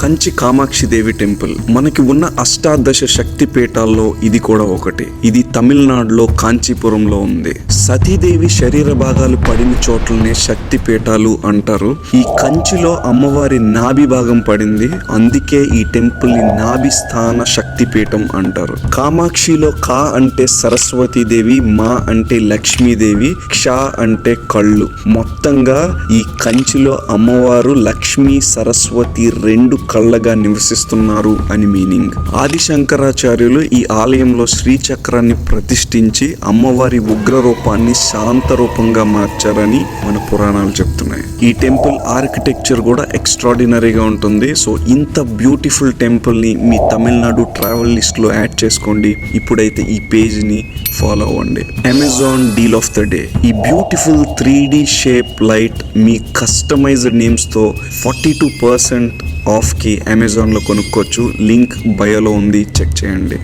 కంచి కామాక్షి దేవి temple మనకి ఉన్న అష్టాదశ శక్తి పీఠాల్లో ఇది కూడా ఒకటి. ఇది తమిళనాడులో కాంచీపురంలో ఉంది. సతీదేవి శరీర భాగాలు పడిన చోట్లనే శక్తి పీఠాలు అంటారు. ఈ కంచిలో అమ్మవారి నాభి భాగం పడింది, అందుకే ఈ టెంపుల్ ని నాభి స్థాన శక్తి పీఠం అంటారు. కామాక్షిలో కా అంటే సరస్వతీదేవి, మా అంటే లక్ష్మీదేవి, క్ష అంటే కళ్ళు. మొత్తంగా ఈ కంచిలో అమ్మవారు లక్ష్మీ సరస్వతి రెండు కళ్ళగా నివసిస్తున్నారు అని మీనింగ్. ఆది శంకరాచార్యులు ఈ ఆలయంలో శ్రీచక్రాన్ని ప్రతిష్ఠించి అమ్మవారి ఉగ్ర రూపాన్ని శాంత రూపంగా మార్చారని మన పురాణాలు చెప్తున్నాయి. ఈ టెంపుల్ ఆర్కిటెక్చర్ కూడా ఎక్స్ట్రాడినరీగా ఉంటుంది. సో ఇంత బ్యూటిఫుల్ టెంపుల్ ని మీ తమిళనాడు ట్రావెల్ లిస్ట్ లో యాడ్ చేసుకోండి. ఇప్పుడైతే ఈ పేజ్ ని ఫాలో అవ్వండి. Amazon deal of the day. ఈ బ్యూటిఫుల్ 3D షేప్ లైట్ మీ కస్టమైజ్డ్ నేమ్స్ తో 42% ఆఫ్ కి అమెజాన్ లో కొనుక్కోవచ్చు. లింక్ బయోలో ఉంది, చెక్ చేయండి.